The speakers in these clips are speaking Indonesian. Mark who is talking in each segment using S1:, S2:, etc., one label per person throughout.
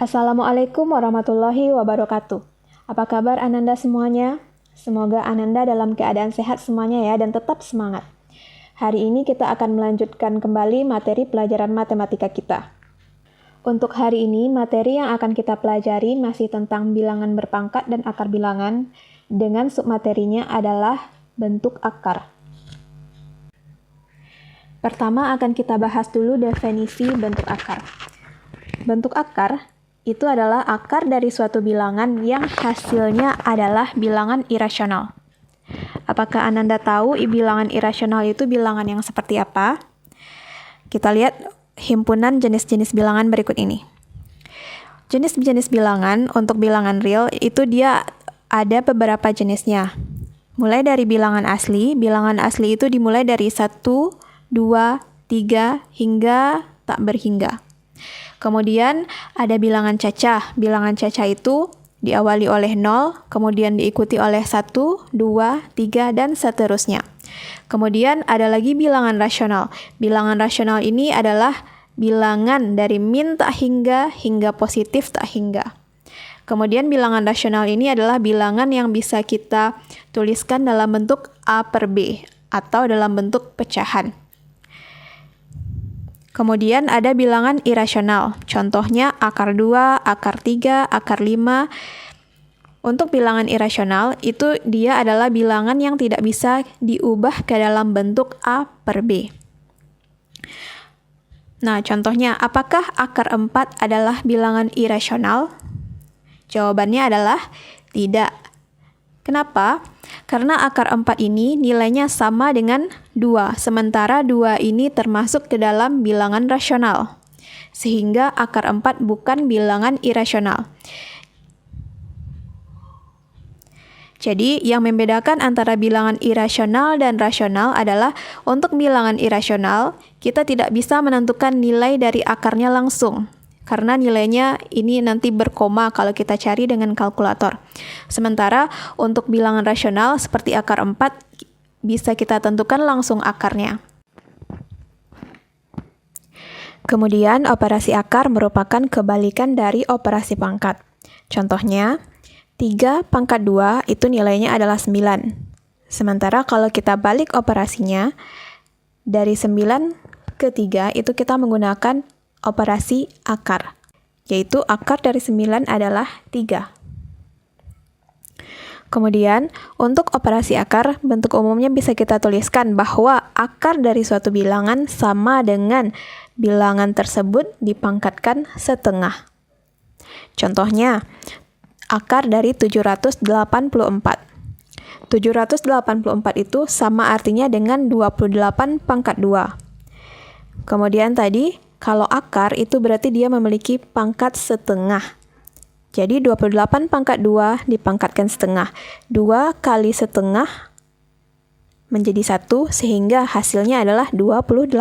S1: Assalamualaikum warahmatullahi wabarakatuh. Apa kabar Ananda semuanya? Semoga Ananda dalam keadaan sehat semuanya ya dan tetap semangat. Hari ini kita akan melanjutkan kembali materi pelajaran matematika kita. Untuk hari ini, materi yang akan kita pelajari masih tentang bilangan berpangkat dan akar bilangan, dengan submaterinya adalah bentuk akar. Pertama akan kita bahas dulu definisi bentuk akar. Bentuk akar itu adalah akar dari suatu bilangan yang hasilnya adalah bilangan irasional. Apakah Ananda tahu bilangan irasional itu bilangan yang seperti apa? Kita lihat himpunan jenis-jenis bilangan berikut ini. Jenis-jenis bilangan untuk bilangan real itu dia ada beberapa jenisnya. Mulai dari bilangan asli itu dimulai dari 1, 2, 3, hingga tak berhingga. Kemudian ada bilangan cacah. Bilangan cacah itu diawali oleh 0, kemudian diikuti oleh 1, 2, 3, dan seterusnya. Kemudian ada lagi bilangan rasional. Bilangan rasional ini adalah bilangan dari min tak hingga positif tak hingga. Kemudian bilangan rasional ini adalah bilangan yang bisa kita tuliskan dalam bentuk A per B atau dalam bentuk pecahan. Kemudian ada bilangan irasional, contohnya akar 2, akar 3, akar 5. Untuk bilangan irasional, itu dia adalah bilangan yang tidak bisa diubah ke dalam bentuk A per B. Nah, contohnya, apakah akar 4 adalah bilangan irasional? Jawabannya adalah tidak. Kenapa? Karena akar 4 ini nilainya sama dengan 2, sementara 2 ini termasuk ke dalam bilangan rasional. Sehingga akar 4 bukan bilangan irasional. Jadi, yang membedakan antara bilangan irasional dan rasional adalah untuk bilangan irasional, kita tidak bisa menentukan nilai dari akarnya langsung. Karena nilainya ini nanti berkoma kalau kita cari dengan kalkulator. Sementara untuk bilangan rasional seperti akar 4 bisa kita tentukan langsung akarnya. Kemudian operasi akar merupakan kebalikan dari operasi pangkat. Contohnya, 3 pangkat 2 itu nilainya adalah 9. Sementara kalau kita balik operasinya, dari 9 ke 3 itu kita menggunakan operasi akar, yaitu akar dari 9 adalah 3. Kemudian, untuk operasi akar, bentuk umumnya bisa kita tuliskan bahwa akar dari suatu bilangan sama dengan bilangan tersebut dipangkatkan setengah. Contohnya, akar dari 784. 784 itu sama artinya dengan 28 pangkat 2. Kemudian tadi, kalau akar itu berarti dia memiliki pangkat setengah. Jadi 28 pangkat 2 dipangkatkan setengah. 2 kali setengah menjadi 1 sehingga hasilnya adalah 28.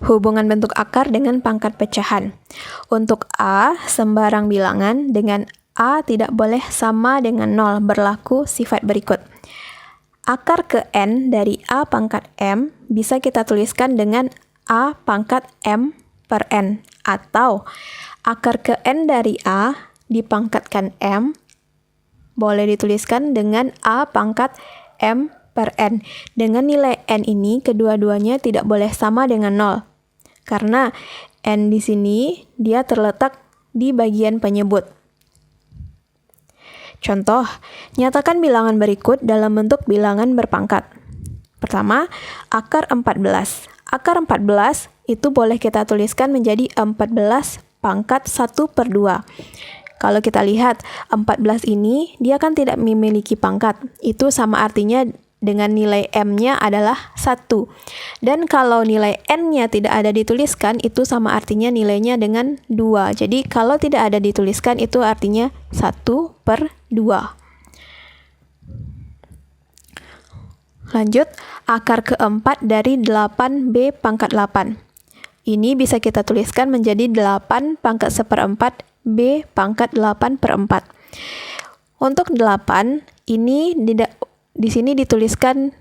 S1: Hubungan bentuk akar dengan pangkat pecahan. Untuk A sembarang bilangan dengan A tidak boleh sama dengan 0 berlaku sifat berikut. Akar ke N dari A pangkat M bisa kita tuliskan dengan A pangkat M per N. Atau akar ke N dari A dipangkatkan M boleh dituliskan dengan A pangkat M per N. Dengan nilai N ini kedua-duanya tidak boleh sama dengan 0. Karena N di sini dia terletak di bagian penyebut. Contoh, nyatakan bilangan berikut dalam bentuk bilangan berpangkat. Pertama, akar 14. Akar 14 itu boleh kita tuliskan menjadi 14 pangkat 1 per 2. Kalau kita lihat, 14 ini dia kan tidak memiliki pangkat. Itu sama artinya dengan nilai M-nya adalah 1. Dan kalau nilai N-nya tidak ada dituliskan, itu sama artinya nilainya dengan 2. Jadi kalau tidak ada dituliskan, itu artinya 1 per 2. Lanjut, akar keempat dari 8B pangkat 8. Ini bisa kita tuliskan menjadi 8 pangkat 1/4 B pangkat 8 per 4. Untuk 8, ini di sini dituliskan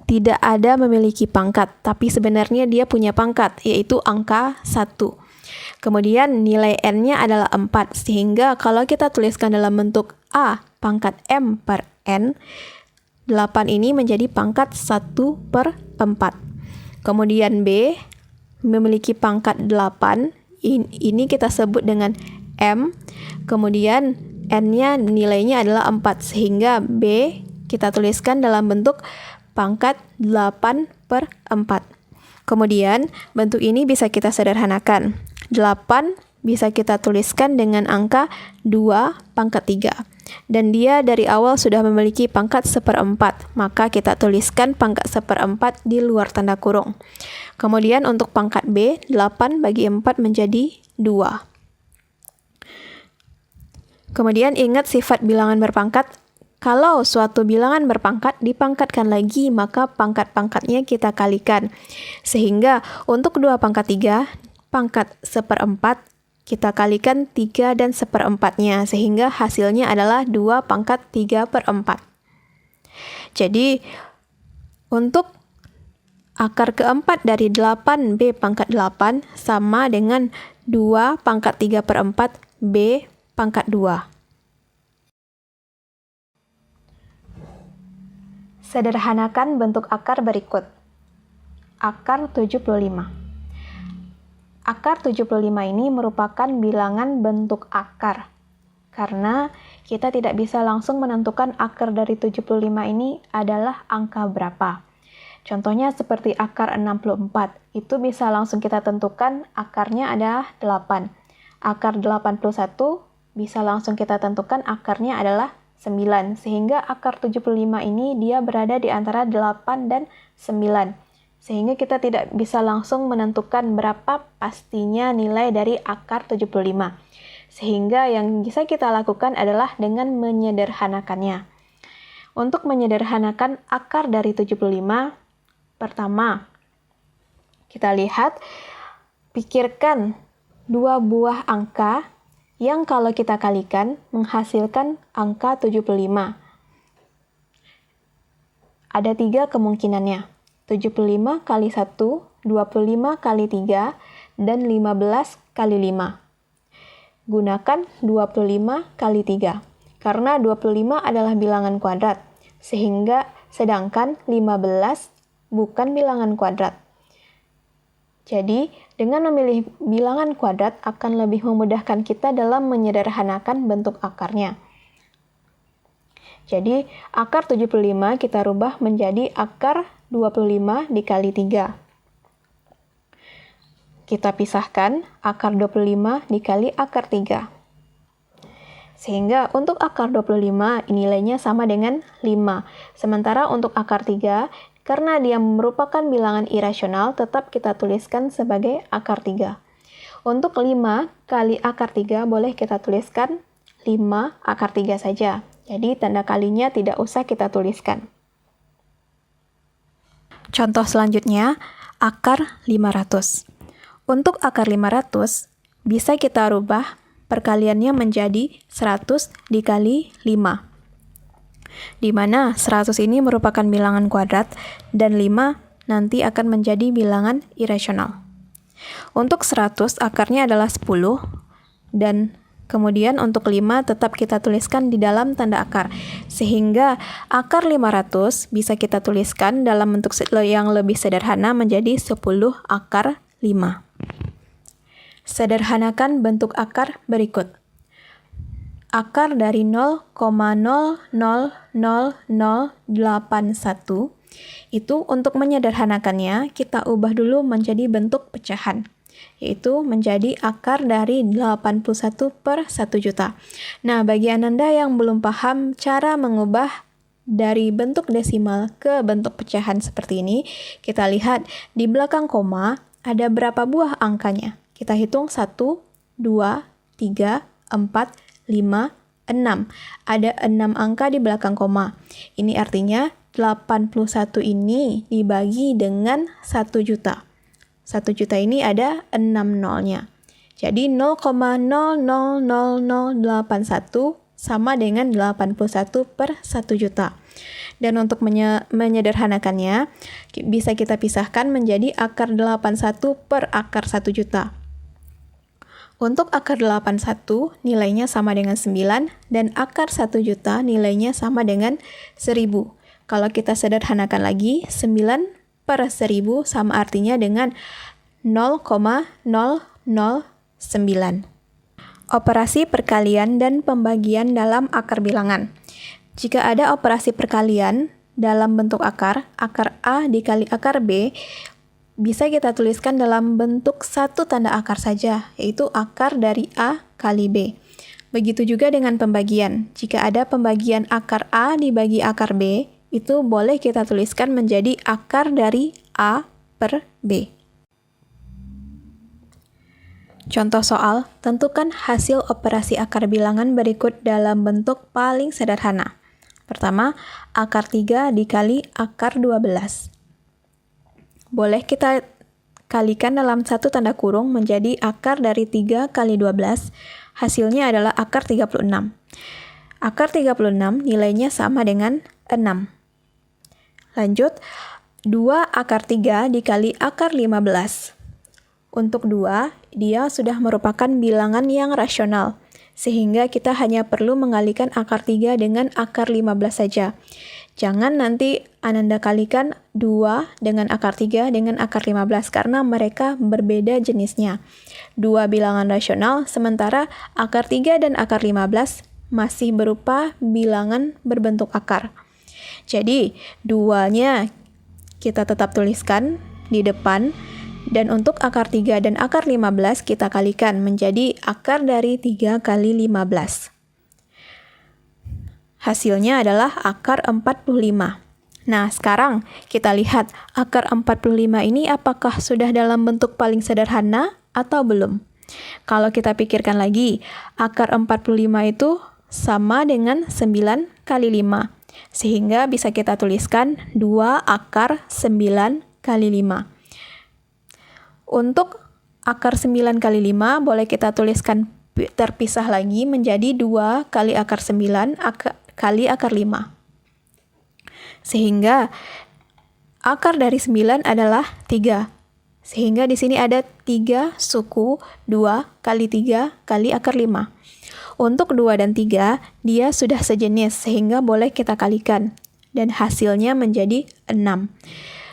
S1: tidak ada memiliki pangkat, tapi sebenarnya dia punya pangkat, yaitu angka 1. Kemudian nilai n-nya adalah 4, sehingga kalau kita tuliskan dalam bentuk A pangkat M per N, 8 ini menjadi pangkat 1/4. Kemudian B memiliki pangkat 8, ini kita sebut dengan M, kemudian N-nya nilainya adalah 4, sehingga B kita tuliskan dalam bentuk pangkat 8/4. Kemudian bentuk ini bisa kita sederhanakan. 8 bisa kita tuliskan dengan angka 2 pangkat 3. Dan dia dari awal sudah memiliki pangkat 1/4, maka kita tuliskan pangkat 1/4 di luar tanda kurung. Kemudian untuk pangkat B, 8 bagi 4 menjadi 2. Kemudian ingat sifat bilangan berpangkat. Kalau suatu bilangan berpangkat dipangkatkan lagi, maka pangkat-pangkatnya kita kalikan. Sehingga untuk 2 pangkat 3, pangkat 1/4, kita kalikan 3 dan 1/4-nya, sehingga hasilnya adalah 2 pangkat 3/4. Jadi, untuk akar keempat dari 8B pangkat 8 sama dengan 2 pangkat 3/4 B pangkat 2. Sederhanakan bentuk akar berikut. Akar 75. Akar 75 ini merupakan bilangan bentuk akar. Karena kita tidak bisa langsung menentukan akar dari 75 ini adalah angka berapa. Contohnya seperti akar 64, itu bisa langsung kita tentukan akarnya adalah 8. Akar 81 bisa langsung kita tentukan akarnya adalah 9, sehingga akar 75 ini dia berada di antara 8 dan 9. Sehingga kita tidak bisa langsung menentukan berapa pastinya nilai dari akar 75. Sehingga yang bisa kita lakukan adalah dengan menyederhanakannya. Untuk menyederhanakan akar dari 75, pertama, kita lihat, pikirkan 2 buah angka yang kalau kita kalikan menghasilkan angka 75. Ada 3 kemungkinannya. 75 kali 1, 25 kali 3, dan 15 kali 5. Gunakan 25 kali 3, karena 25 adalah bilangan kuadrat, sedangkan 15 bukan bilangan kuadrat. Jadi, dengan memilih bilangan kuadrat akan lebih memudahkan kita dalam menyederhanakan bentuk akarnya. Jadi, akar 75 kita rubah menjadi akar 25 dikali 3. Kita pisahkan akar 25 dikali akar 3. Sehingga untuk akar 25 nilainya sama dengan 5. Sementara untuk akar 3, karena dia merupakan bilangan irasional, tetap kita tuliskan sebagai akar 3. Untuk 5 kali akar 3 boleh kita tuliskan 5 akar 3 saja. Jadi tanda kalinya tidak usah kita tuliskan. Contoh selanjutnya, akar 500. Untuk akar 500, bisa kita rubah perkaliannya menjadi 100 dikali 5. Di mana 100 ini merupakan bilangan kuadrat dan 5 nanti akan menjadi bilangan irasional. Untuk 100 akarnya adalah 10 dan kemudian untuk 5 tetap kita tuliskan di dalam tanda akar. Sehingga akar 500 bisa kita tuliskan dalam bentuk yang lebih sederhana menjadi 10 akar 5. Sederhanakan bentuk akar berikut. Akar dari 0,000081 itu untuk menyederhanakannya kita ubah dulu menjadi bentuk pecahan, yaitu menjadi akar dari 81/1 juta. Nah, bagi Ananda yang belum paham cara mengubah dari bentuk desimal ke bentuk pecahan seperti ini, kita lihat di belakang koma ada berapa buah angkanya. Kita hitung 1, 2, 3, 4, 5, 6. Ada 6 angka di belakang koma. Ini artinya 81 ini dibagi dengan 1 juta. 1 juta ini ada 6 nolnya. Jadi 0,000081 sama dengan 81 per 1 juta. Dan untuk menyederhanakannya, bisa kita pisahkan menjadi akar 81 per akar 1 juta. Untuk akar 81 nilainya sama dengan 9 dan akar 1 juta nilainya sama dengan 1000. Kalau kita sederhanakan lagi, 9 per 1000 sama artinya dengan 0,009. Operasi perkalian dan pembagian dalam akar bilangan. Jika ada operasi perkalian dalam bentuk akar A dikali akar B, bisa kita tuliskan dalam bentuk satu tanda akar saja, yaitu akar dari A kali B. Begitu juga dengan pembagian. Jika ada pembagian akar A dibagi akar B, itu boleh kita tuliskan menjadi akar dari A per B. Contoh soal, tentukan hasil operasi akar bilangan berikut dalam bentuk paling sederhana. Pertama, akar 3 dikali akar 12. Boleh kita kalikan dalam satu tanda kurung menjadi akar dari 3 kali 12, hasilnya adalah akar 36. Akar 36 nilainya sama dengan 6. Lanjut, 2 akar 3 dikali akar 15. Untuk 2, dia sudah merupakan bilangan yang rasional, sehingga kita hanya perlu mengalihkan akar 3 dengan akar 15 saja. Jangan nanti Ananda kalikan 2 dengan akar 3 dengan akar 15 karena mereka berbeda jenisnya. 2 bilangan rasional, sementara akar 3 dan akar 15 masih berupa bilangan berbentuk akar. Jadi, 2-nya kita tetap tuliskan di depan, dan untuk akar 3 dan akar 15 kita kalikan menjadi akar dari 3 kali 15. Hasilnya adalah akar 45. Nah, sekarang kita lihat akar 45 ini apakah sudah dalam bentuk paling sederhana atau belum. Kalau kita pikirkan lagi, akar 45 itu sama dengan 9 kali 5. Sehingga bisa kita tuliskan 2 akar 9 kali 5. Untuk akar 9 kali 5 boleh kita tuliskan terpisah lagi menjadi 2 kali akar 9 kali akar 5. Sehingga akar dari 9 adalah 3. Sehingga di sini ada 3 suku 2 kali 3 kali akar 5. Untuk 2 dan 3, dia sudah sejenis sehingga boleh kita kalikan. Dan hasilnya menjadi 6.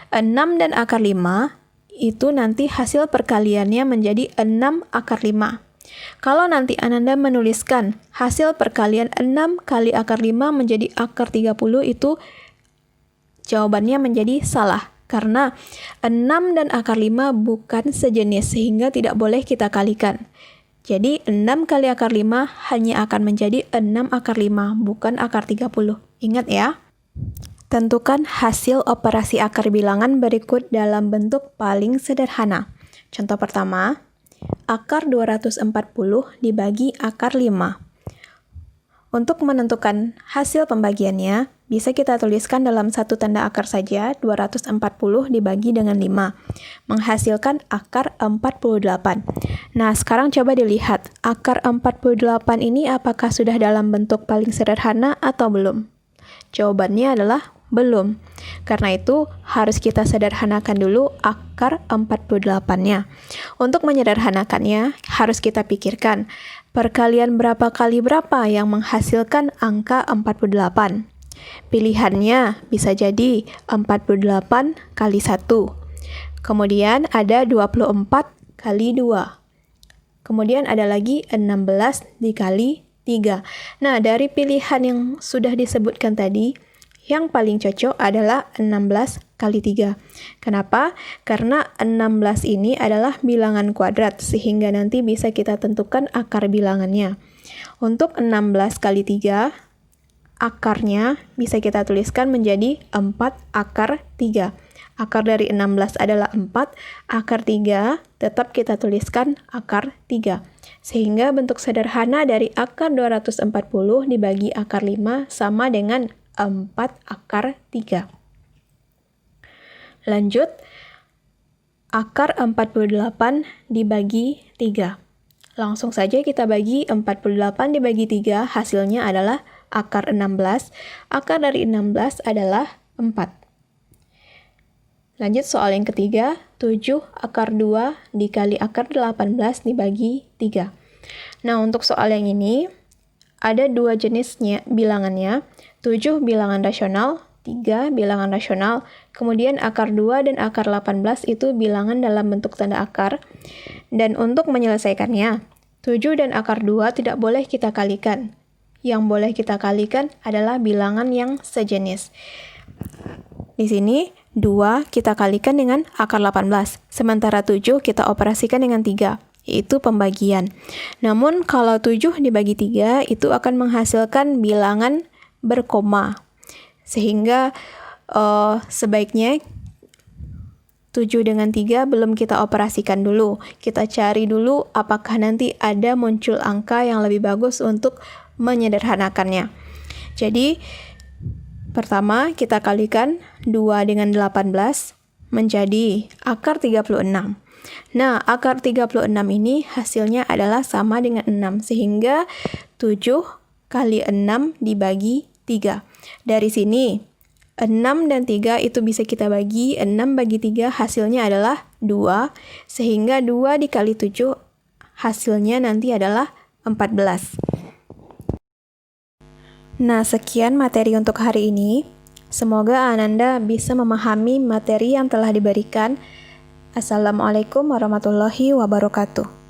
S1: 6 dan akar 5 itu nanti hasil perkaliannya menjadi 6 akar 5. Kalau nanti Ananda menuliskan hasil perkalian 6 kali akar 5 menjadi akar 30, itu jawabannya menjadi salah. Karena 6 dan akar 5 bukan sejenis sehingga tidak boleh kita kalikan. Jadi 6 kali akar 5 hanya akan menjadi 6 akar 5, bukan akar 30. Ingat ya. Tentukan hasil operasi akar bilangan berikut dalam bentuk paling sederhana. Contoh pertama, akar 240 dibagi akar 5. Untuk menentukan hasil pembagiannya, bisa kita tuliskan dalam satu tanda akar saja, 240 dibagi dengan 5, menghasilkan akar 48. Nah, sekarang coba dilihat, akar 48 ini apakah sudah dalam bentuk paling sederhana atau belum? Jawabannya adalah belum. Karena itu, harus kita sederhanakan dulu akar 48-nya. Untuk menyederhanakannya, harus kita pikirkan perkalian berapa kali berapa yang menghasilkan angka 48. Pilihannya bisa jadi 48 kali 1. Kemudian ada 24 kali 2. Kemudian ada lagi 16 dikali 3. Nah, dari pilihan yang sudah disebutkan tadi, yang paling cocok adalah 16 kali 3. Kenapa? Karena 16 ini adalah bilangan kuadrat, sehingga nanti bisa kita tentukan akar bilangannya. Untuk 16 kali 3, akarnya bisa kita tuliskan menjadi 4 akar 3. Akar dari 16 adalah 4, akar 3 tetap kita tuliskan akar 3. Sehingga bentuk sederhana dari akar 240 dibagi akar 5 sama dengan 4 akar 3. Lanjut, akar 48 dibagi 3. Langsung saja kita bagi 48 dibagi 3, hasilnya adalah akar 16. Akar dari 16 adalah 4. Lanjut soal yang ketiga, 7 akar 2 dikali akar 18 dibagi 3. Nah, untuk soal yang ini, ada dua jenisnya bilangannya, 7 bilangan rasional, 3 bilangan rasional, kemudian akar 2 dan akar 18 itu bilangan dalam bentuk tanda akar. Dan untuk menyelesaikannya, 7 dan akar 2 tidak boleh kita kalikan. Yang boleh kita kalikan adalah bilangan yang sejenis. Di sini, 2 kita kalikan dengan akar 18, sementara 7 kita operasikan dengan 3, yaitu pembagian. Namun, kalau 7 dibagi 3, itu akan menghasilkan bilangan berkoma. Sehingga sebaiknya 7 dengan 3 belum kita operasikan dulu. Kita cari dulu apakah nanti ada muncul angka yang lebih bagus untuk menyederhanakannya. Jadi, pertama kita kalikan 2 dengan 18 menjadi akar 36. Nah, akar 36 ini hasilnya adalah sama dengan 6, sehingga 7 kali 6 dibagi 3. Dari sini, 6 dan 3 itu bisa kita bagi, 6 bagi 3 hasilnya adalah 2, sehingga 2 dikali 7 hasilnya nanti adalah 14. Nah, sekian materi untuk hari ini. Semoga Ananda bisa memahami materi yang telah diberikan. Assalamualaikum warahmatullahi wabarakatuh.